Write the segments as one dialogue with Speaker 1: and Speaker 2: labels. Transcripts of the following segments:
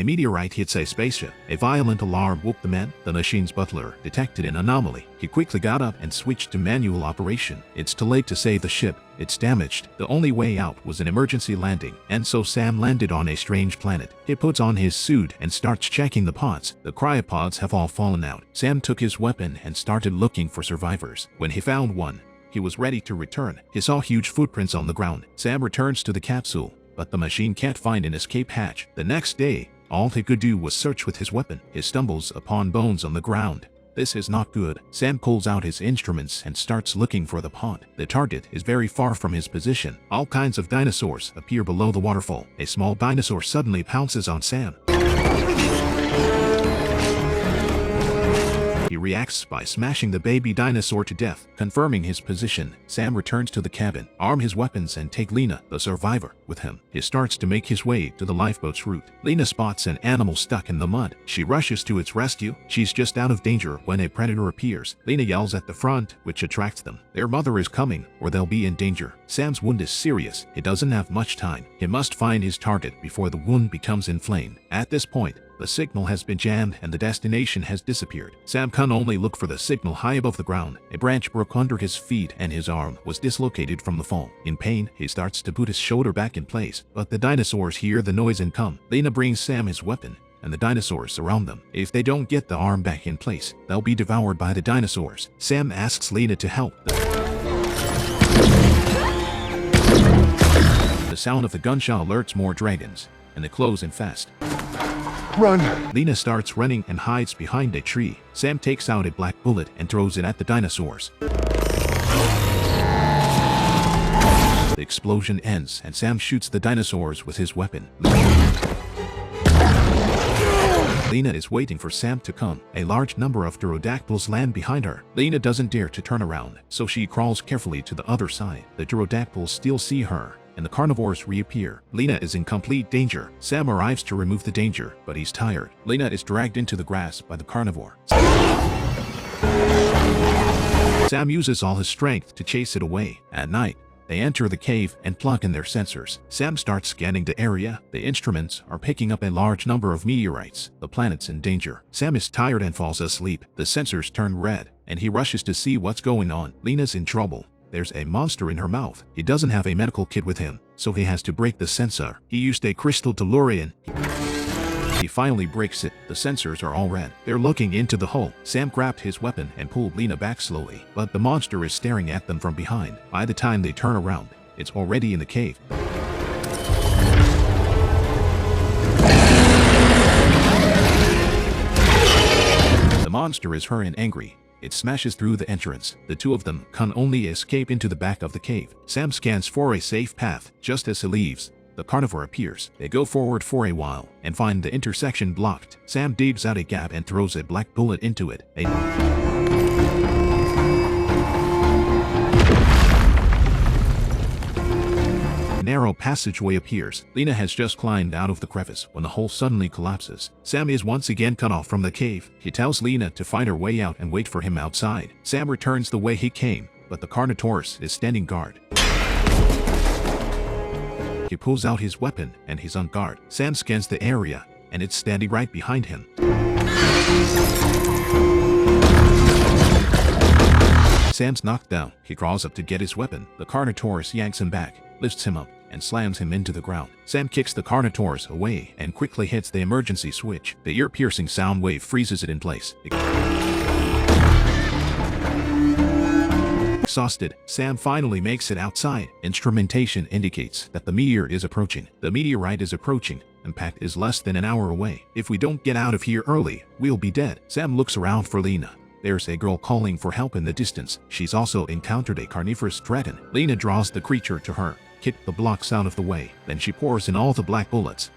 Speaker 1: meteorite hits a spaceship. A violent alarm woke the men. The machine's butler detected an anomaly. He quickly got up and switched to manual operation. It's too late to save the ship. It's damaged. The only way out was an emergency landing, and so Sam landed on a strange planet. He puts on his suit and starts checking the pods. The cryopods have all fallen out. Sam took his weapon and started looking for survivors. When he found one, he was ready to return. He saw huge footprints on the ground. Sam returns to the capsule, but the machine can't find an escape hatch. The next day, all he could do was search with his weapon. He stumbles upon bones on the ground. This is not good. Sam pulls out his instruments and starts looking for the pod. The target is very far from his position. All kinds of dinosaurs appear below the waterfall. A small dinosaur suddenly pounces on Sam. He reacts by smashing the baby dinosaur to death. Confirming his position, Sam returns to the cabin, arm his weapons and take Lena, the survivor, with him. He starts to make his way to the lifeboat's route. Lena spots an animal stuck in the mud. She rushes to its rescue. She's just out of danger when a predator appears. Lena yells at the front, which attracts them. Their mother is coming, or they'll be in danger. Sam's wound is serious. He doesn't have much time. He must find his target before the wound becomes inflamed. At this point, the signal has been jammed and the destination has disappeared. Sam can only look for the signal high above the ground. A branch broke under his feet and his arm was dislocated from the fall. In pain, he starts to put his shoulder back in place, but the dinosaurs hear the noise and come. Lena brings Sam his weapon, and the dinosaurs surround them. If they don't get the arm back in place, they'll be devoured by the dinosaurs. Sam asks Lena to help. The sound of the gunshot alerts more dragons, and they close in fast.
Speaker 2: Run!
Speaker 1: Lena starts running and hides behind a tree. Sam takes out a black bullet and throws it at the dinosaurs. The explosion ends and Sam shoots the dinosaurs with his weapon. Lena is waiting for Sam to come. A large number of pterodactyls land behind her. Lena doesn't dare to turn around, so she crawls carefully to the other side. The pterodactyls still see her, and the carnivores reappear. Lena is in complete danger. Sam arrives to remove the danger, but he's tired. Lena is dragged into the grass by the carnivore. Sam uses all his strength to chase it away. At night, they enter the cave and plug in their sensors. Sam starts scanning the area. The instruments are picking up a large number of meteorites. The planet's in danger. Sam is tired and falls asleep. The sensors turn red, and he rushes to see what's going on. Lena's in trouble. There's a monster in her mouth. He doesn't have a medical kit with him, so he has to break the sensor. He used a crystal to lure in. He finally breaks it. The sensors are all red. They're looking into the hole. Sam grabbed his weapon and pulled Lena back slowly, but the monster is staring at them from behind. By the time they turn around, it's already in the cave. The monster is hurt and angry. It smashes through the entrance. The two of them can only escape into the back of the cave. Sam scans for a safe path. Just as he leaves, the carnivore appears. They go forward for a while and find the intersection blocked. Sam digs out a gap and throws a black bullet into it. A narrow passageway appears. Lena has just climbed out of the crevice when the hole suddenly collapses. Sam is once again cut off from the cave. He tells Lena to find her way out and wait for him outside. Sam returns the way he came, but the Carnotaurus is standing guard. He pulls out his weapon and he's on guard. Sam scans the area and it's standing right behind him. Sam's knocked down. He crawls up to get his weapon. The Carnotaurus yanks him back, lifts him up, and slams him into the ground. Sam kicks the Carnotaurus away and quickly hits the emergency switch. The ear-piercing sound wave freezes it in place. Exhausted, Sam finally makes it outside. Instrumentation indicates that the meteor is approaching. The meteorite is approaching. Impact is less than an hour away. If we don't get out of here early, we'll be dead. Sam looks around for Lena. There's a girl calling for help in the distance. She's also encountered a carnivorous dragon. Lena draws the creature to her, kicks the blocks out of the way. Then she pours in all the black bullets.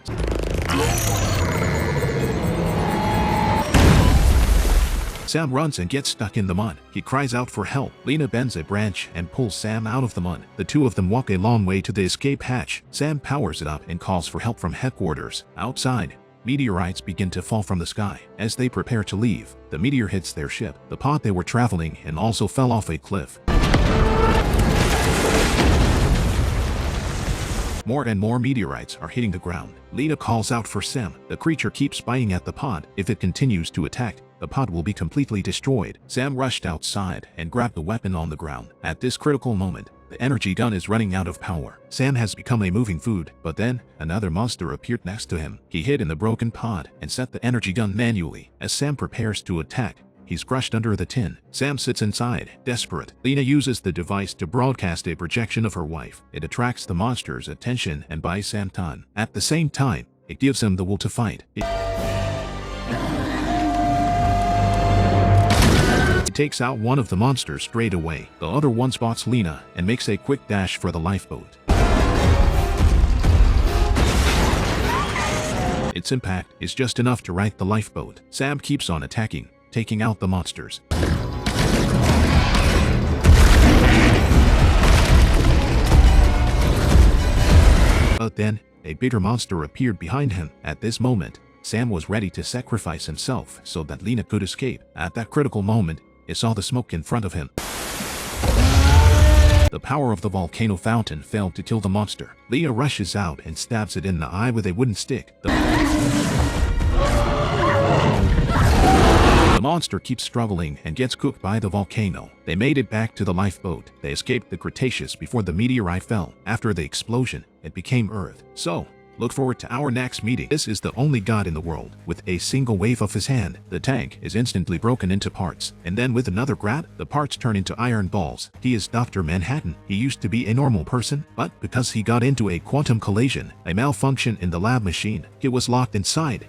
Speaker 1: Sam runs and gets stuck in the mud. He cries out for help. Lena bends a branch and pulls Sam out of the mud. The two of them walk a long way to the escape hatch. Sam powers it up and calls for help from headquarters. Outside, meteorites begin to fall from the sky. As they prepare to leave, the meteor hits their ship, the pod they were traveling in, and also fell off a cliff. More and more meteorites are hitting the ground. Lena calls out for Sam. The creature keeps spying at the pod. If it continues to attack, the pod will be completely destroyed. Sam rushed outside and grabbed the weapon on the ground. At this critical moment, the energy gun is running out of power. Sam has become a moving food, but then another monster appeared next to him. He hid in the broken pod and set the energy gun manually. As Sam prepares to attack, he's crushed under the tin. Sam sits inside, desperate. Lena uses the device to broadcast a projection of her wife. It attracts the monster's attention and buys Sam time. At the same time, it gives him the will to fight. It takes out one of the monsters straight away. The other one spots Lena and makes a quick dash for the lifeboat. Its impact is just enough to right the lifeboat. Sam keeps on attacking, taking out the monsters. But then, a bigger monster appeared behind him. At this moment, Sam was ready to sacrifice himself so that Lena could escape. At that critical moment, he saw the smoke in front of him. The power of the volcano fountain failed to kill the monster. Lena rushes out and stabs it in the eye with a wooden stick. The monster keeps struggling and gets cooked by the volcano. They made it back to the lifeboat. They escaped the Cretaceous before the meteorite fell. After the explosion, it became Earth. So, look forward to our next meeting. This is the only god in the world. With a single wave of his hand, the tank is instantly broken into parts. And then with another grab, the parts turn into iron balls. He is Dr. Manhattan. He used to be a normal person, but because he got into a quantum collision, a malfunction in the lab machine, he was locked inside.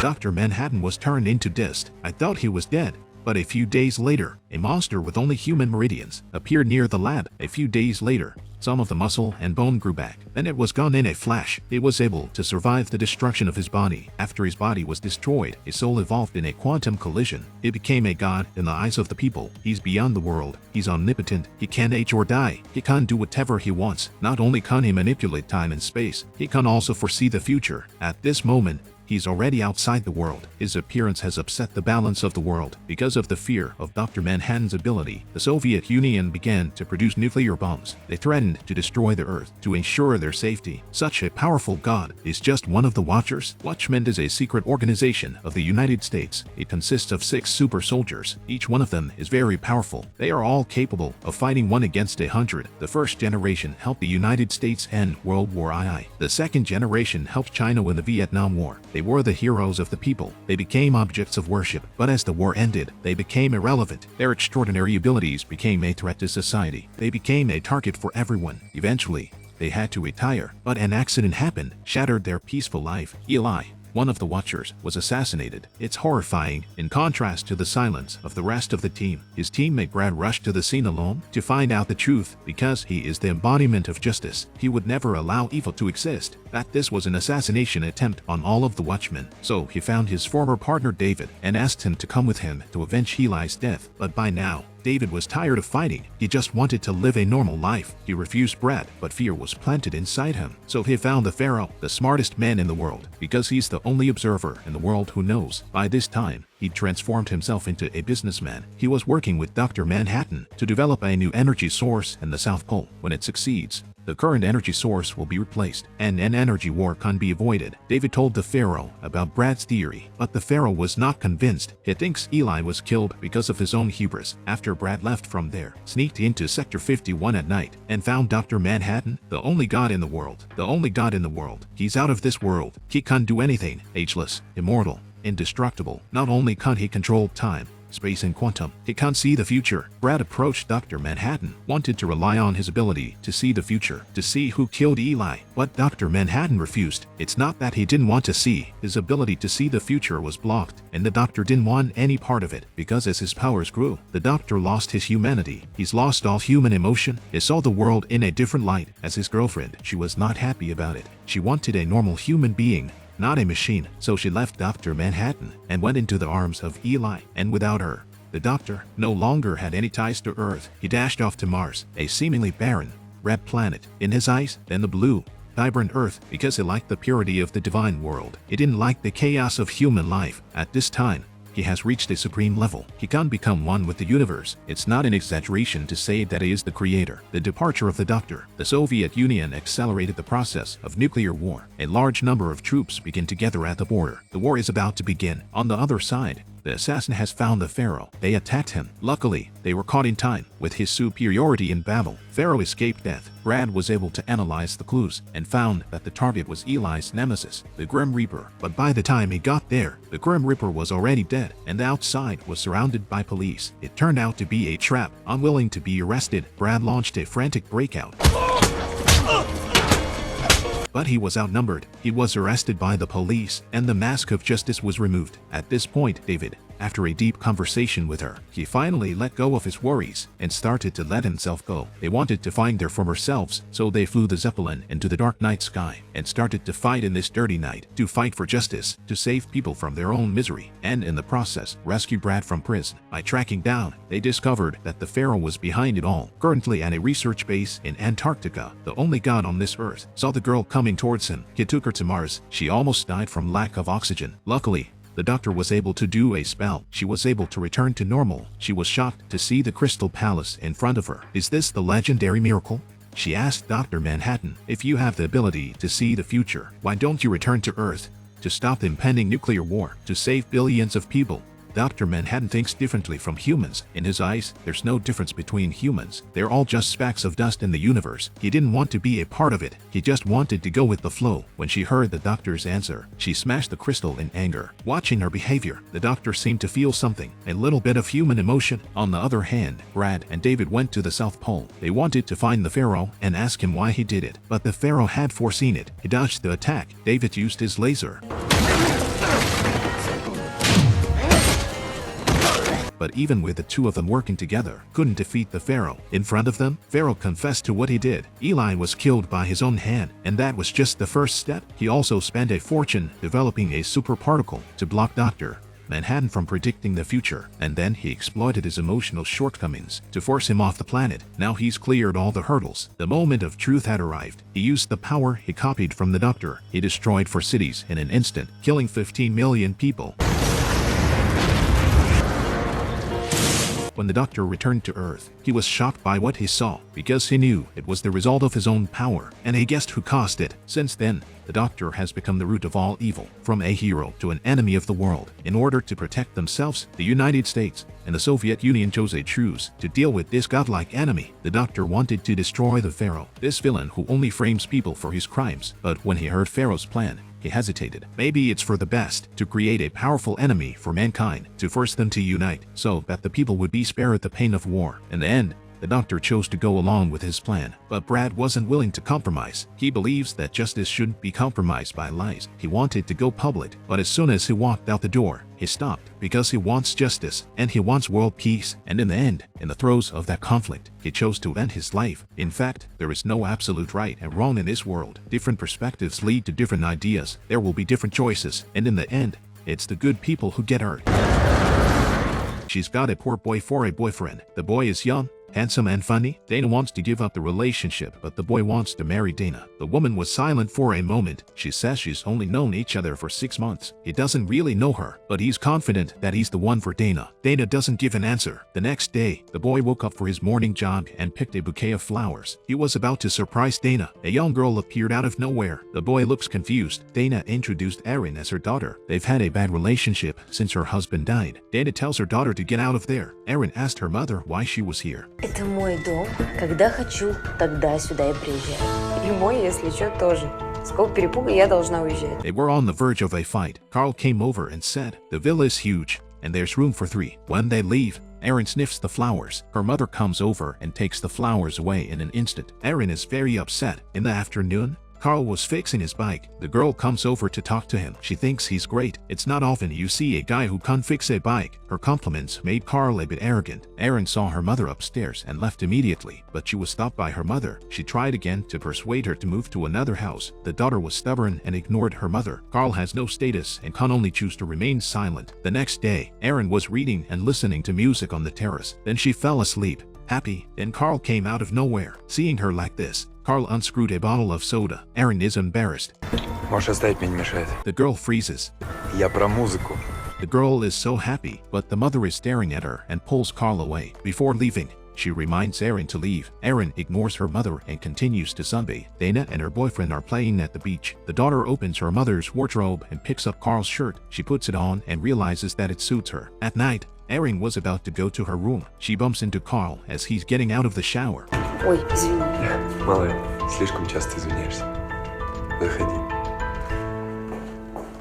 Speaker 1: Dr. Manhattan was turned into dust. I thought he was dead. But a few days later, a monster with only human meridians appeared near the lab. A few days later, some of the muscle and bone grew back. Then it was gone in a flash. He was able to survive the destruction of his body. After his body was destroyed, his soul evolved in a quantum collision. He became a god in the eyes of the people. He's beyond the world. He's omnipotent. He can't age or die. He can do whatever he wants. Not only can he manipulate time and space, he can also foresee the future. At this moment, he's already outside the world. His appearance has upset the balance of the world. Because of the fear of Dr. Manhattan's ability, the Soviet Union began to produce nuclear bombs. They threatened to destroy the Earth to ensure their safety. Such a powerful god is just one of the Watchers. Watchmen is a secret organization of the United States. It consists of 6 super soldiers. Each one of them is very powerful. They are all capable of fighting 1 against 100. The first generation helped the United States end World War II. The second generation helped China win the Vietnam War. They were the heroes of the people. They became objects of worship, but as the war ended, they became irrelevant. Their extraordinary abilities became a threat to society. They became a target for everyone. Eventually, they had to retire, but an accident happened, shattered their peaceful life. Eli, one of the Watchers, was assassinated. It's horrifying, in contrast to the silence of the rest of the team. His teammate Brad rushed to the scene alone to find out the truth. Because he is the embodiment of justice, he would never allow evil to exist. That this was an assassination attempt on all of the Watchmen. So he found his former partner David and asked him to come with him to avenge Eli's death. But by now, David was tired of fighting. He just wanted to live a normal life. He refused Brad, but fear was planted inside him. So he found the Pharaoh, the smartest man in the world, because he's the only observer in the world who knows. By this time, he'd transformed himself into a businessman. He was working with Dr. Manhattan to develop a new energy source in the South Pole. When it succeeds, the current energy source will be replaced, and an energy war can be avoided. David told the Pharaoh about Brad's theory, but the Pharaoh was not convinced. He thinks Eli was killed because of his own hubris. After Brad left from there, sneaked into Sector 51 at night, and found Dr. Manhattan, the only god in the world. The only god in the world. He's out of this world. He can't do anything. Ageless, immortal, indestructible. Not only can't he control time, space and quantum, he can't see the future. Brad approached Dr. Manhattan, wanted to rely on his ability to see the future, to see who killed Eli, but Dr. Manhattan refused. It's not that he didn't want to see, his ability to see the future was blocked, and the doctor didn't want any part of it, because as his powers grew, the doctor lost his humanity. He's lost all human emotion. He saw the world in a different light. As his girlfriend, she was not happy about it. She wanted a normal human being, not a machine. So she left Dr. Manhattan and went into the arms of Eli. And without her, the doctor no longer had any ties to Earth. He dashed off to Mars, a seemingly barren, red planet. In his eyes, then the blue, vibrant Earth, because he liked the purity of the divine world. He didn't like the chaos of human life. At this time, he has reached a supreme level. He can become one with the universe. It's not an exaggeration to say that he is the creator. The departure of the Doctor. The Soviet Union accelerated the process of nuclear war. A large number of troops begin to gather at the border. The war is about to begin. On the other side, the assassin has found the Pharaoh. They attacked him. Luckily, they were caught in time. With his superiority in battle, Pharaoh escaped death. Brad was able to analyze the clues and found that the target was Eli's nemesis, the Grim Reaper. But by the time he got there, the Grim Reaper was already dead and outside was surrounded by police. It turned out to be a trap. Unwilling to be arrested, Brad launched a frantic breakout. But he was outnumbered. He was arrested by the police, and the mask of justice was removed. At this point, David, after a deep conversation with her, he finally let go of his worries and started to let himself go. They wanted to find their former selves, so they flew the Zeppelin into the dark night sky and started to fight in this dirty night, to fight for justice, to save people from their own misery, and in the process, rescue Brad from prison. By tracking down, they discovered that the Pharaoh was behind it all. Currently at a research base in Antarctica, the only god on this earth saw the girl coming towards him. He took her to Mars. She almost died from lack of oxygen. Luckily, the Doctor was able to do a spell. She was able to return to normal. She was shocked to see the Crystal Palace in front of her. Is this the legendary miracle? She asked Dr. Manhattan, if you have the ability to see the future, why don't you return to Earth to stop the impending nuclear war, to save billions of people? Dr. Manhattan thinks differently from humans. In his eyes, there's no difference between humans. They're all just specks of dust in the universe. He didn't want to be a part of it. He just wanted to go with the flow. When she heard the Doctor's answer, she smashed the crystal in anger. Watching her behavior, the Doctor seemed to feel something, a little bit of human emotion. On the other hand, Brad and David went to the South Pole. They wanted to find the Pharaoh and ask him why he did it. But the Pharaoh had foreseen it. He dodged the attack. David used his laser. But even with the two of them working together, couldn't defeat the Pharaoh. In front of them, Pharaoh confessed to what he did. Eli was killed by his own hand, and that was just the first step. He also spent a fortune developing a super particle to block Dr. Manhattan from predicting the future, and then he exploited his emotional shortcomings to force him off the planet. Now he's cleared all the hurdles. The moment of truth had arrived. He used the power he copied from the Doctor. He destroyed 4 cities in an instant, killing 15 million people. When the Doctor returned to Earth, he was shocked by what he saw, because he knew it was the result of his own power, and he guessed who caused it. Since then, the Doctor has become the root of all evil, from a hero to an enemy of the world. In order to protect themselves, the United States and the Soviet Union chose a truce to deal with this godlike enemy. The Doctor wanted to destroy the Pharaoh, this villain who only frames people for his crimes. But when he heard Pharaoh's plan, he hesitated. Maybe it's for the best to create a powerful enemy for mankind, to force them to unite, so that the people would be spared the pain of war. In the end, the Doctor chose to go along with his plan. But Brad wasn't willing to compromise. He believes that justice shouldn't be compromised by lies. He wanted to go public, but as soon as he walked out the door, he stopped, because he wants justice, and he wants world peace. And in the end, in the throes of that conflict, he chose to end his life. In fact, there is no absolute right and wrong in this world. Different perspectives lead to different ideas. There will be different choices, and in the end, it's the good people who get hurt. She's got a poor boy for a boyfriend. The boy is young, handsome and funny. Dana wants to give up the relationship, but the boy wants to marry Dana. The woman was silent for a moment. She says she's only known each other for 6 months. He doesn't really know her, but he's confident that he's the one for Dana. Dana doesn't give an answer. The next day, the boy woke up for his morning jog and picked a bouquet of flowers. He was about to surprise Dana. A young girl appeared out of nowhere. The boy looks confused. Dana introduced Erin as her daughter. They've had a bad relationship since her husband died. Dana tells her daughter to get out of there. Erin asked her mother why she was here.
Speaker 3: Это мой дом. Когда хочу, тогда сюда и приезжаю. И мой, если что, тоже. С какого перепуга я должна уезжать?
Speaker 1: They were on the verge of a fight. Carl came over and said, "The villa is huge, and there's room for 3. When they leave, Erin sniffs the flowers. Her mother comes over and takes the flowers away in an instant. Erin is very upset. In the afternoon, Carl was fixing his bike. The girl comes over to talk to him. She thinks he's great. It's not often you see a guy who can fix a bike. Her compliments made Carl a bit arrogant. Erin saw her mother upstairs and left immediately, but she was stopped by her mother. She tried again to persuade her to move to another house. The daughter was stubborn and ignored her mother. Carl has no status and can only choose to remain silent. The next day, Erin was reading and listening to music on the terrace. Then she fell asleep, happy. Then Carl came out of nowhere. Seeing her like this, Carl unscrewed a bottle of soda. Erin is embarrassed.
Speaker 2: Можешь оставить, мне не мешает.
Speaker 1: The girl freezes.
Speaker 2: Я про музыку.
Speaker 1: The girl is so happy, but the mother is staring at her and pulls Carl away. Before leaving, she reminds Aaron to leave. Aaron ignores her mother and continues to sunbathe. Dana and her boyfriend are playing at the beach. The daughter opens her mother's wardrobe and picks up Carl's shirt. She puts it on and realizes that it suits her. At night, Erin was about to go to her room. She bumps into Carl as he's getting out of the shower.
Speaker 3: Ой, извини.
Speaker 2: Малая, слишком часто извиняешься. Заходи.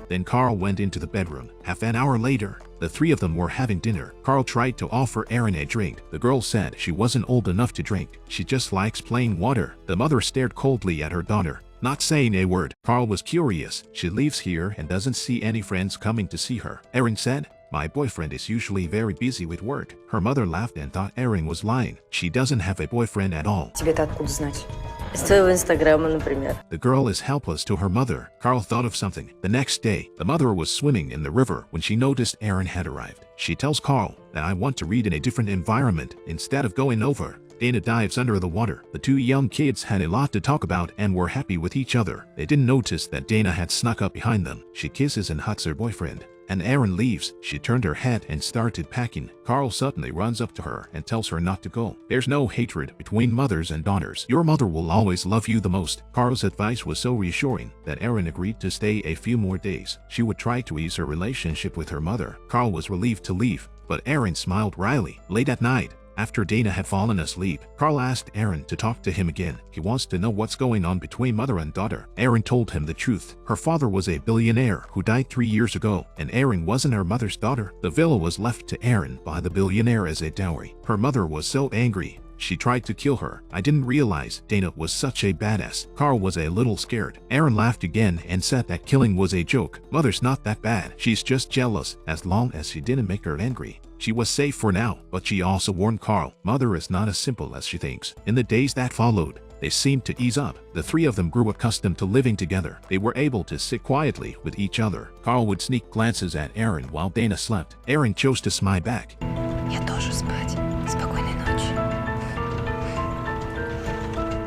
Speaker 1: Then Carl went into the bedroom. Half an hour later, the three of them were having dinner. Carl tried to offer Erin a drink. The girl said she wasn't old enough to drink. She just likes plain water. The mother stared coldly at her daughter, not saying a word. Carl was curious. She leaves here and doesn't see any friends coming to see her. Erin said, "My boyfriend is usually very busy with work." Her mother laughed and thought Erin was lying. She doesn't have a boyfriend at all.
Speaker 3: Тебе-то откуда знать? Из твоего инстаграма, например.
Speaker 1: The girl is helpless to her mother. Carl thought of something. The next day, the mother was swimming in the river when she noticed Erin had arrived. She tells Carl that I want to read in a different environment instead of going over. Dana dives under the water. The two young kids had a lot to talk about and were happy with each other. They didn't notice that Dana had snuck up behind them. She kisses and hugs her boyfriend. And Erin leaves. She turned her head and started packing. Carl suddenly runs up to her and tells her not to go. There's no hatred between mothers and daughters. Your mother will always love you the most. Carl's advice was so reassuring that Erin agreed to stay a few more days. She would try to ease her relationship with her mother. Carl was relieved to leave, but Erin smiled wryly. Late at night, after Dana had fallen asleep, Carl asked Erin to talk to him again. He wants to know what's going on between mother and daughter. Erin told him the truth. Her father was a billionaire who died 3 years ago, and Erin wasn't her mother's daughter. The villa was left to Erin by the billionaire as a dowry. Her mother was so angry, she tried to kill her. I didn't realize Dana was such a badass. Carl was a little scared. Erin laughed again and said that killing was a joke. Mother's not that bad. She's just jealous. As long as she didn't make her angry, she was safe for now. But she also warned Carl, mother is not as simple as she thinks. In the days that followed, they seemed to ease up. The three of them grew accustomed to living together. They were able to sit quietly with each other. Carl would sneak glances at Erin while Dana slept. Erin chose to smile back.
Speaker 3: Я тоже спать. Спокойной ночи.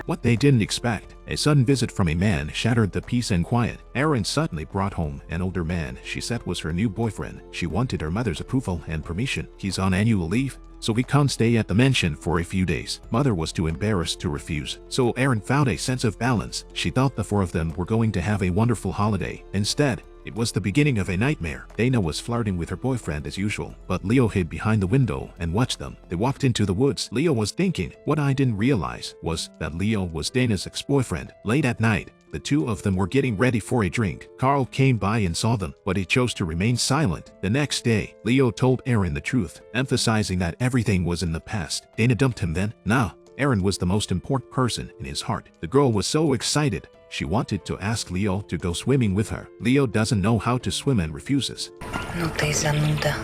Speaker 1: What they didn't expect, a sudden visit from a man shattered the peace and quiet. Erin suddenly brought home an older man she said was her new boyfriend. She wanted her mother's approval and permission. He's on annual leave, so he can't stay at the mansion for a few days. Mother was too embarrassed to refuse, so Erin found a sense of balance. She thought the four of them were going to have a wonderful holiday. Instead, it was the beginning of a nightmare. Dana was flirting with her boyfriend as usual, but Leo hid behind the window and watched them. They walked into the woods. Leo was thinking. What I didn't realize was that Leo was Dana's ex-boyfriend. Late at night, the two of them were getting ready for a drink. Carl came by and saw them, but he chose to remain silent. The next day, Leo told Erin the truth, emphasizing that everything was in the past. Dana dumped him then. Now, Erin was the most important person in his heart. The girl was so excited. She wanted to ask Leo to go swimming with her. Leo doesn't know how to swim and refuses.
Speaker 3: Ну ты зануда.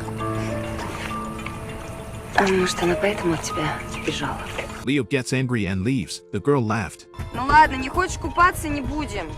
Speaker 3: А может, она поэтому от тебя сбежала?
Speaker 1: Leo gets angry and leaves. The girl laughed.
Speaker 3: Ну ладно, не хочешь купаться, не будем.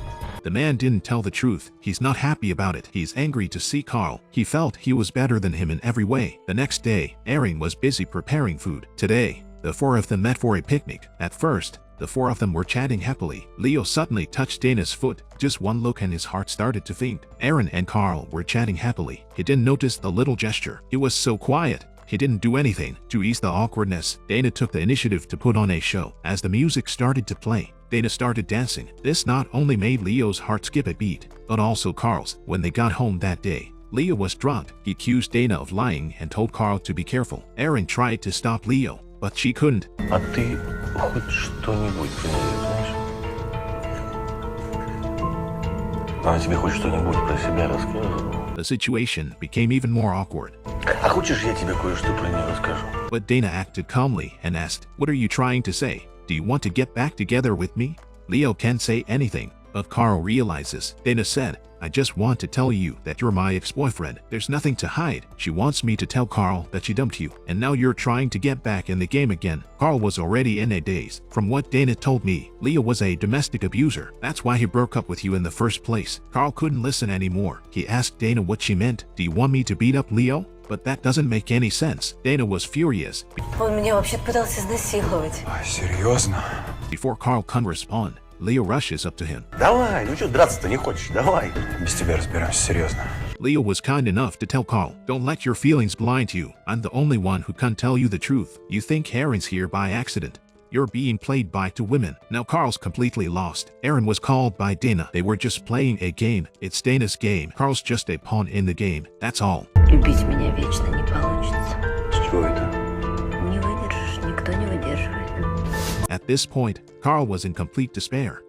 Speaker 1: The man didn't tell the truth. He's not happy about it. He's angry to see Carl. He felt he was better than him in every way. The next day, Erin was busy preparing food. Today, the four of them met for a picnic. At first, the four of them were chatting happily. Leo suddenly touched Dana's foot. Just one look and his heart started to faint. Erin and Carl were chatting happily. He didn't notice the little gesture. He was so quiet. He didn't do anything. To ease the awkwardness, Dana took the initiative to put on a show. As the music started to play, Dana started dancing. This not only made Leo's heart skip a beat, but also Carl's. When they got home that day, Leo was drunk. He accused Dana of lying and told Carl to be careful. Erin tried to stop Leo, but she couldn't.
Speaker 4: А ты хоть что-нибудь про нее знаешь? Она тебе хоть что-нибудь про себя рассказывала?
Speaker 1: The situation became even more awkward.
Speaker 4: А хочешь, я тебе кое-что про нее расскажу?
Speaker 1: But Dana acted calmly and asked, "What are you trying to say? Do you want to get back together with me?" Leo can't say anything, but Carl realizes. Dana said, "I just want to tell you that you're my ex-boyfriend. There's nothing to hide." She wants me to tell Carl that she dumped you, and now you're trying to get back in the game again. Carl was already in a daze. From what Dana told me, Leo was a domestic abuser. That's why he broke up with you in the first place. Carl couldn't listen anymore. He asked Dana what she meant. Do you want me to beat up Leo? But that doesn't make any sense. Dana was furious.
Speaker 3: Он меня вообще пытался изнасиловать.
Speaker 2: Серьезно?
Speaker 1: Before Carl can respond, Leo rushes up to him.
Speaker 4: Давай, ну что, драться-то не хочешь? Давай.
Speaker 2: Без тебя разберемся, серьезно.
Speaker 1: Leo was kind enough to tell Carl, "Don't let your feelings blind you. I'm the only one who can tell you the truth. You think Aaron's here by accident. You're being played by two women." Now Carl's completely lost. Aaron was called by Dana. They were just playing a game. It's Dana's game. Carl's just a pawn in the game. That's all.
Speaker 3: Любить меня вечно не получится.
Speaker 2: С чего это?
Speaker 3: Не выдержишь, никто не выдерживает.
Speaker 1: At this point, Carl was in complete despair.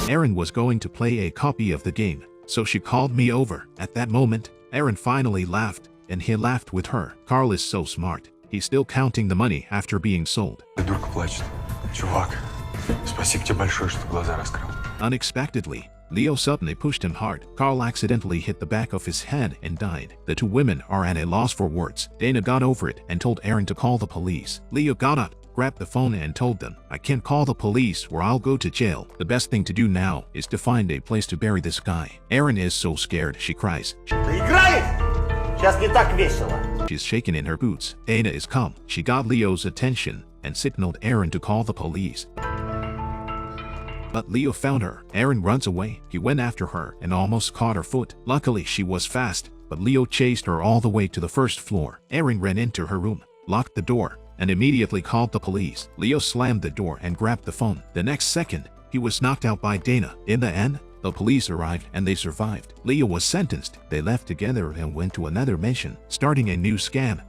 Speaker 1: Aaron was going to play a copy of the game, so she called me over. At that moment, Aaron finally laughed, and he laughed with her. Carl is so smart. He's still counting the money after being sold.
Speaker 2: Придурка плачет. Чувак, спасибо тебе большое, что глаза раскрыл.
Speaker 1: Unexpectedly, Leo suddenly pushed him hard. Carl accidentally hit the back of his head and died. The two women are at a loss for words. Dana got over it and told Aaron to call the police. Leo got up, grabbed the phone and told them, "I can't call the police or I'll go to jail. The best thing to do now is to find a place to bury this guy." Aaron is so scared, she cries.
Speaker 5: Сейчас не так весело.
Speaker 1: She's shaking in her boots. Dana is calm. She got Leo's attention and signaled Aaron to call the police. But Leo found her. Aaron runs away. He went after her and almost caught her foot. Luckily, she was fast, but Leo chased her all the way to the first floor. Aaron ran into her room, locked the door, and immediately called the police. Leo slammed the door and grabbed the phone. The next second, he was knocked out by Dana. In the end, the police arrived and they survived. Leo was sentenced. They left together and went to another mission, starting a new scam.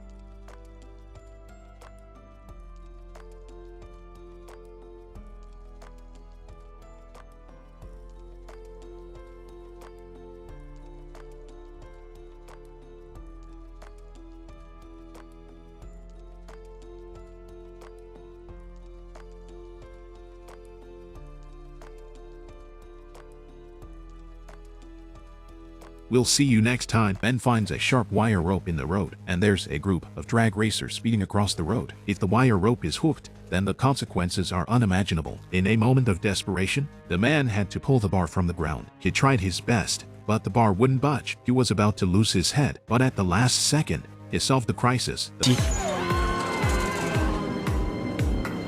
Speaker 1: We'll see you next time. Ben finds a sharp wire rope in the road, and there's a group of drag racers speeding across the road. If the wire rope is hooked, then the consequences are unimaginable. In a moment of desperation, the man had to pull the bar from the ground. He tried his best, but the bar wouldn't budge. He was about to lose his head, but at the last second, he solved the crisis.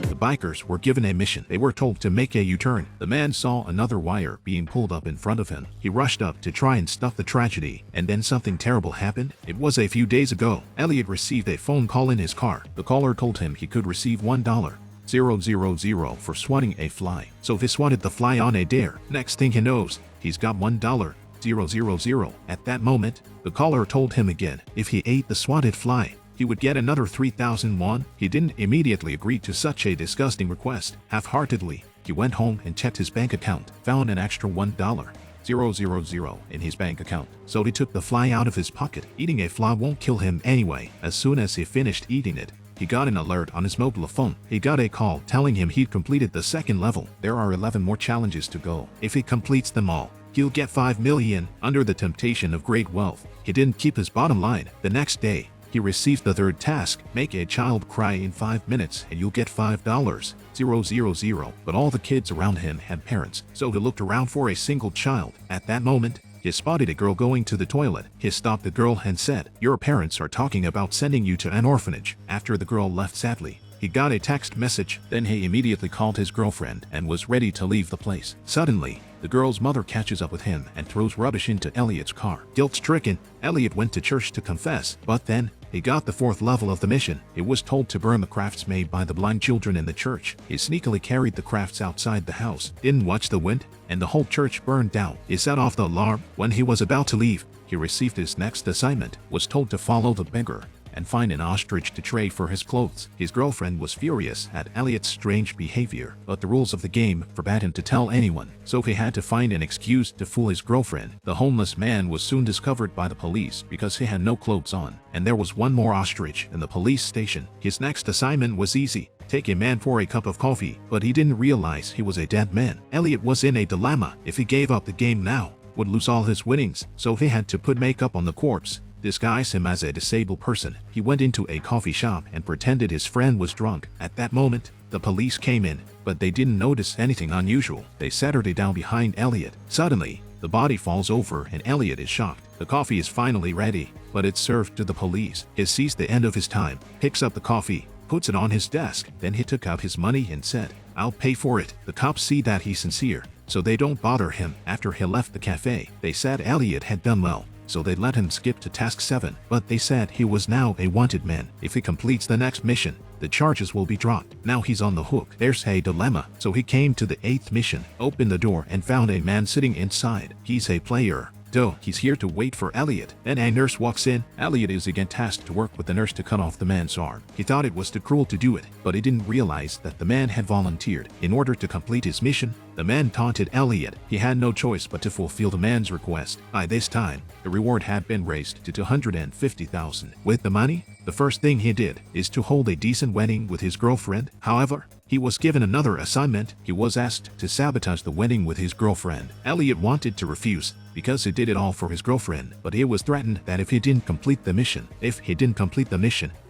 Speaker 1: The bikers were given a mission. They were told to make a U-turn. The man saw another wire being pulled up in front of him. He rushed up to try and stop the tragedy, and then something terrible happened. It was a few days ago. Elliot received a phone call in his car. The caller told him he could receive $1,000 for swatting a fly. So he swatted the fly on a dare. Next thing he knows, he's got $1,000. At that moment, the caller told him again, if he ate the swatted fly, he would get another 3,000 won. He didn't immediately agree to such a disgusting request. Half-heartedly, he went home and checked his bank account, found an extra $1,000 in his bank account. So he took the fly out of his pocket. Eating a fly won't kill him anyway. As soon as he finished eating it, he got an alert on his mobile phone. He got a call telling him he'd completed the second level. There are 11 more challenges to go. If he completes them all, he'll get 5 million. Under the temptation of great wealth, he didn't keep his bottom line. The next day, he received the third task, make a child cry in 5 minutes and you'll get $5,000. But all the kids around him had parents, so he looked around for a single child. At that moment, he spotted a girl going to the toilet. He stopped the girl and said, "Your parents are talking about sending you to an orphanage." After the girl left sadly, he got a text message. Then he immediately called his girlfriend and was ready to leave the place. Suddenly, the girl's mother catches up with him and throws rubbish into Elliot's car. Guilt-stricken, Elliot went to church to confess, but then he got the 4th level of the mission. He was told to burn the crafts made by the blind children in the church. He sneakily carried the crafts outside the house, didn't watch the wind, and the whole church burned down. He set off the alarm. When he was about to leave, he received his next assignment, was told to follow the beggar and find an ostrich to trade for his clothes. His girlfriend was furious at Elliot's strange behavior, but the rules of the game forbade him to tell anyone, so he had to find an excuse to fool his girlfriend. The homeless man was soon discovered by the police because he had no clothes on, and there was one more ostrich in the police station. His next assignment was easy. Take a man for a cup of coffee, but he didn't realize he was a dead man. Elliot was in a dilemma. If he gave up the game now, would lose all his winnings, so he had to put makeup on the corpse, disguise him as a disabled person. He went into a coffee shop and pretended his friend was drunk. At that moment, the police came in, but they didn't notice anything unusual. They set her down behind Elliot. Suddenly, the body falls over and Elliot is shocked. The coffee is finally ready, but it's served to the police. He sees the end of his time, picks up the coffee, puts it on his desk. Then he took out his money and said, "I'll pay for it." The cops see that he's sincere, so they don't bother him. After he left the cafe, they said Elliot had done well, so they let him skip to task 7, but they said he was now a wanted man. If he completes the next mission, the charges will be dropped. Now he's on the hook. There's a dilemma. So he came to the 8th mission, opened the door and found a man sitting inside. He's a player. So he's here to wait for Elliot. Then a nurse walks in. Elliot is again tasked to work with the nurse to cut off the man's arm. He thought it was too cruel to do it, but he didn't realize that the man had volunteered. In order to complete his mission, the man taunted Elliot. He had no choice but to fulfill the man's request. By this time, the reward had been raised to $250,000. With the money, the first thing he did is to hold a decent wedding with his girlfriend. However, he was given another assignment. He was asked to sabotage the wedding with his girlfriend. Elliot wanted to refuse because he did it all for his girlfriend, but he was threatened that if he didn't complete the mission,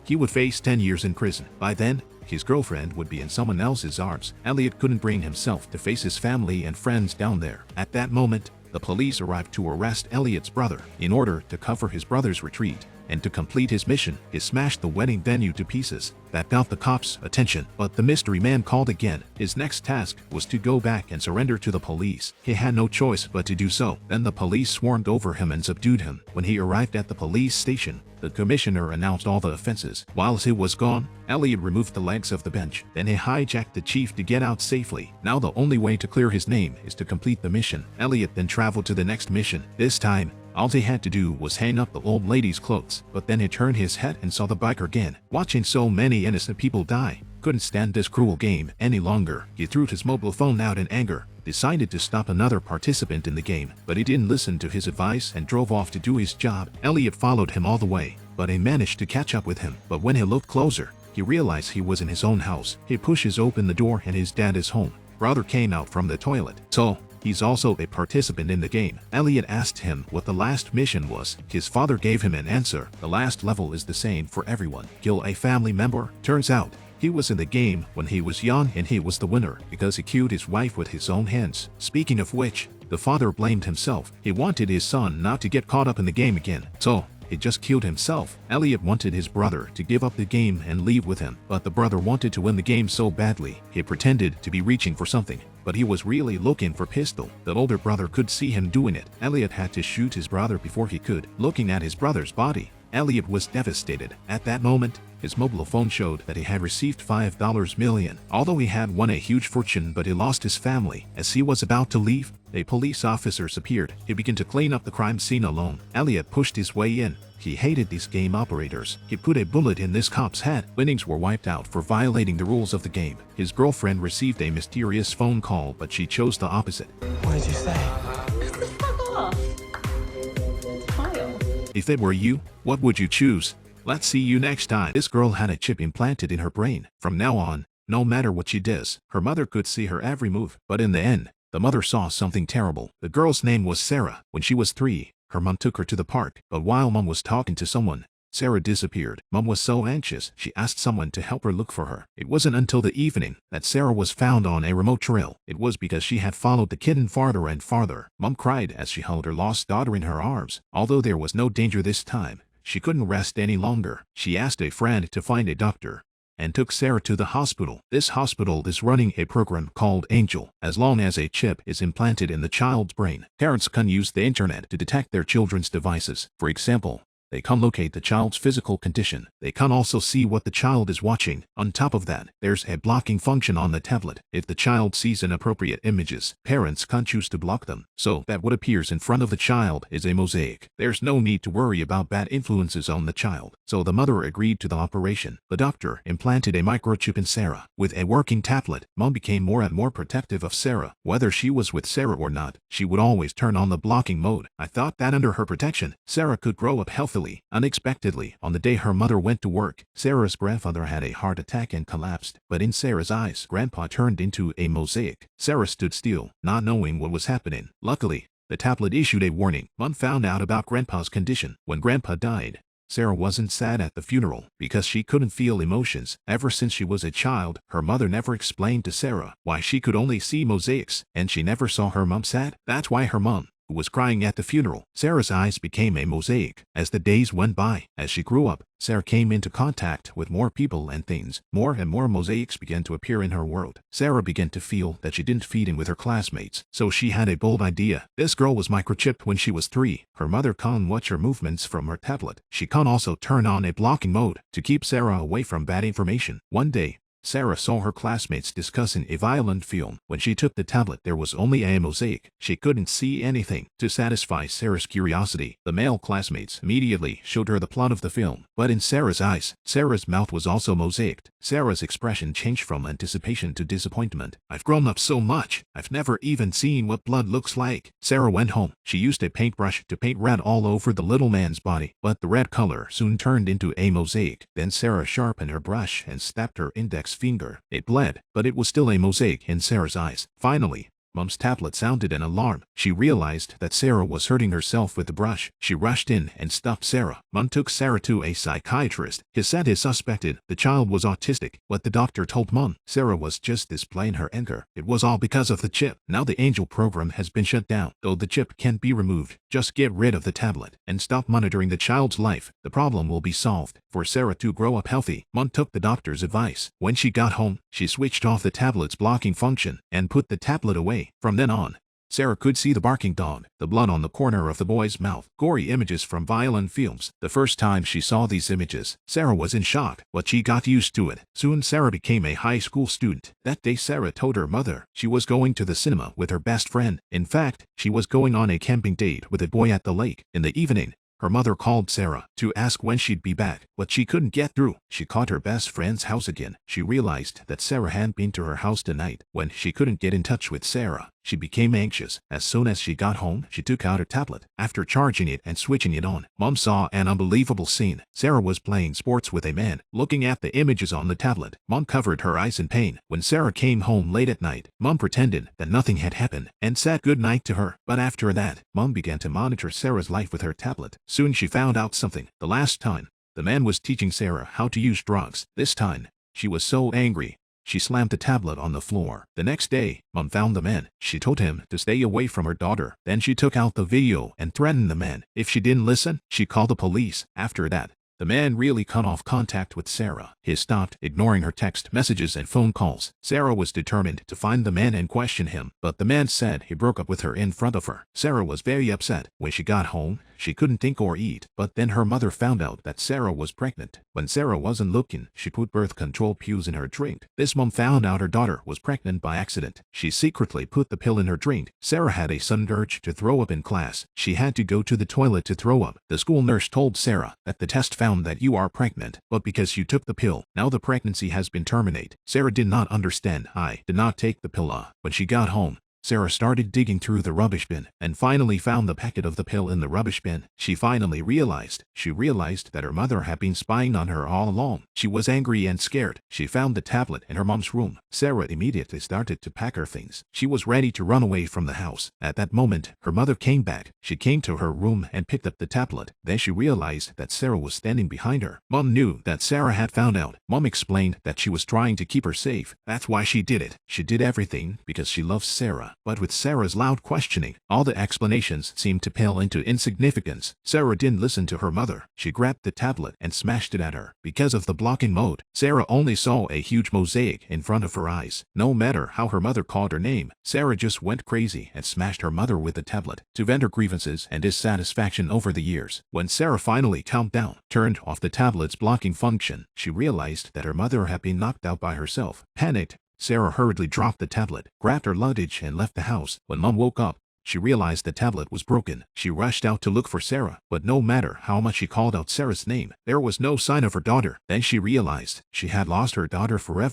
Speaker 1: he would face 10 years in prison. By then, his girlfriend would be in someone else's arms. Elliot couldn't bring himself to face his family and friends down there. At that moment, the police arrived to arrest Elliot's brother. In order to cover his brother's retreat and to complete his mission, he smashed the wedding venue to pieces. That got the cops' attention, but the mystery man called again. His next task was to go back and surrender to the police. He had no choice but to do so. Then the police swarmed over him and subdued him. When he arrived at the police station, the commissioner announced all the offenses. While he was gone, Elliot removed the legs of the bench. Then he hijacked the chief to get out safely. Now the only way to clear his name is to complete the mission. Elliot then traveled to the next mission. This time, all he had to do was hang up the old lady's clothes. But then he turned his head and saw the biker again. Watching so many innocent people die, couldn't stand this cruel game any longer. He threw his mobile phone out in anger, decided to stop another participant in the game, but he didn't listen to his advice and drove off to do his job. Elliot followed him all the way, but he managed to catch up with him. But when he looked closer, he realized he was in his own house. He pushes open the door and his dad is home. Brother came out from the toilet. So, he's also a participant in the game. Elliot asked him what the last mission was. His father gave him an answer. The last level is the same for everyone. Kill a family member. Turns out, he was in the game when he was young and he was the winner because he killed his wife with his own hands. Speaking of which, the father blamed himself. He wanted his son not to get caught up in the game again. So, he just killed himself. Elliot wanted his brother to give up the game and leave with him, but the brother wanted to win the game so badly. He pretended to be reaching for something, but he was really looking for pistol. The older brother could see him doing it. Elliot had to shoot his brother before he could. Looking at his brother's body, Elliot was devastated. At that moment, his mobile phone showed that he had received $5 million. Although he had won a huge fortune, but he lost his family. As he was about to leave, a police officer appeared. He began to clean up the crime scene alone. Elliot pushed his way in. He hated these game operators. He put a bullet in this cop's head. Winnings were wiped out for violating the rules of the game. His girlfriend received a mysterious phone call, but she chose the opposite.
Speaker 2: What did you say?
Speaker 6: Fuck off. Kyle.
Speaker 1: If it were you, what would you choose? Let's see you next time. This girl had a chip implanted in her brain. From now on, no matter what she does, her mother could see her every move. But in the end, the mother saw something terrible. The girl's name was Sarah. When she was 3, her mom took her to the park. But while mom was talking to someone, Sarah disappeared. Mom was so anxious, she asked someone to help her look for her. It wasn't until the evening that Sarah was found on a remote trail. It was because she had followed the kitten farther and farther. Mom cried as she held her lost daughter in her arms. Although there was no danger this time, she couldn't rest any longer. She asked a friend to find a doctor and took Sarah to the hospital. This hospital is running a program called Angel. As long as a chip is implanted in the child's brain, parents can use the internet to detect their children's devices. For example, they can locate the child's physical condition. They can also see what the child is watching. On top of that, there's a blocking function on the tablet. If the child sees inappropriate images, parents can choose to block them, so that what appears in front of the child is a mosaic. There's no need to worry about bad influences on the child. So the mother agreed to the operation. The doctor implanted a microchip in Sarah. With a working tablet, Mom became more and more protective of Sarah. Whether she was with Sarah or not, she would always turn on the blocking mode. I thought that under her protection, Sarah could grow up healthily. Unexpectedly, on the day her mother went to work, Sarah's grandfather had a heart attack and collapsed. But in Sarah's eyes, Grandpa turned into a mosaic. Sarah stood still, not knowing what was happening. Luckily, the tablet issued a warning. Mom found out about Grandpa's condition. When Grandpa died, Sarah wasn't sad at the funeral because she couldn't feel emotions. Ever since she was a child, her mother never explained to Sarah why she could only see mosaics, and she never saw her mom sad. That's why her mom who was crying at the funeral. Sarah's eyes became a mosaic as the days went by. As she grew up, Sarah came into contact with more people and things. More and more mosaics began to appear in her world. Sarah began to feel that she didn't fit in with her classmates, so she had a bold idea. This girl was microchipped when she was 3. Her mother can't watch her movements from her tablet. She can't also turn on a blocking mode to keep Sarah away from bad information. One day, Sarah saw her classmates discussing a violent film. When she took the tablet, there was only a mosaic. She couldn't see anything. To satisfy Sarah's curiosity, the male classmates immediately showed her the plot of the film. But in Sarah's eyes, Sarah's mouth was also mosaiced. Sarah's expression changed from anticipation to disappointment. "I've grown up so much. I've never even seen what blood looks like." Sarah went home. She used a paintbrush to paint red all over the little man's body, but the red color soon turned into a mosaic. Then Sarah sharpened her brush and stabbed her index finger. It bled, but it was still a mosaic in Sarah's eyes. Finally, Mom's tablet sounded an alarm. She realized that Sarah was hurting herself with the brush. She rushed in and stopped Sarah. Mom took Sarah to a psychiatrist. He said he suspected the child was autistic, but the doctor told Mom Sarah was just displaying her anger. It was all because of the chip. Now the Angel program has been shut down. Though the chip can't be removed, just get rid of the tablet and stop monitoring the child's life. The problem will be solved. For Sarah to grow up healthy, Mom took the doctor's advice. When she got home, she switched off the tablet's blocking function and put the tablet away. From then on, Sarah could see the barking dog, the blood on the corner of the boy's mouth, gory images from violent films. The first time she saw these images, Sarah was in shock, but she got used to it. Soon Sarah became a high school student. That day Sarah told her mother she was going to the cinema with her best friend. In fact, she was going on a camping date with a boy at the lake. In the evening, her mother called Sarah to ask when she'd be back, but she couldn't get through. She called her best friend's house again. She realized that Sarah hadn't been to her house tonight. When she couldn't get in touch with Sarah, she became anxious. As soon as she got home, she took out her tablet. After charging it and switching it on, Mom saw an unbelievable scene. Sarah was playing sports with a man. Looking at the images on the tablet, Mom covered her eyes in pain. When Sarah came home late at night, Mom pretended that nothing had happened and said good night to her. But after that, Mom began to monitor Sarah's life with her tablet. Soon she found out something. The last time, the man was teaching Sarah how to use drugs. This time, she was so angry, she slammed the tablet on the floor. The next day, Mom found the man. She told him to stay away from her daughter. Then she took out the video and threatened the man. If she didn't listen, she called the police. After that, the man really cut off contact with Sarah. He stopped ignoring her text messages and phone calls. Sarah was determined to find the man and question him, but the man said he broke up with her in front of her. Sarah was very upset. When she got home, she couldn't think or eat, but then her mother found out that Sarah was pregnant. When Sarah wasn't looking, she put birth control pills in her drink. This mom found out her daughter was pregnant by accident. She secretly put the pill in her drink. Sarah had a sudden urge to throw up in class. She had to go to the toilet to throw up. The school nurse told Sarah that the test found that you are pregnant, but because you took the pill, now the pregnancy has been terminated. Sarah did not understand. I did not take the pill. When she got home, Sarah started digging through the rubbish bin and finally found the packet of the pill in the rubbish bin. She finally realized that her mother had been spying on her all along. She was angry and scared. She found the tablet in her mom's room. Sarah immediately started to pack her things. She was ready to run away from the house. At that moment, her mother came back. She came to her room and picked up the tablet. Then she realized that Sarah was standing behind her. Mom knew that Sarah had found out. Mom explained that she was trying to keep her safe. That's why she did it. She did everything because she loves Sarah. But with Sarah's loud questioning, all the explanations seemed to pale into insignificance. Sarah didn't listen to her mother. She grabbed the tablet and smashed it at her. Because of the blocking mode, Sarah only saw a huge mosaic in front of her eyes. No matter how her mother called her name, Sarah just went crazy and smashed her mother with the tablet to vent her grievances and dissatisfaction over the years. When Sarah finally calmed down, turned off the tablet's blocking function, she realized that her mother had been knocked out by herself. Panicked, Sarah hurriedly dropped the tablet, grabbed her luggage and left the house. When Mom woke up, she realized the tablet was broken. She rushed out to look for Sarah, but no matter how much she called out Sarah's name, there was no sign of her daughter. Then she realized she had lost her daughter forever.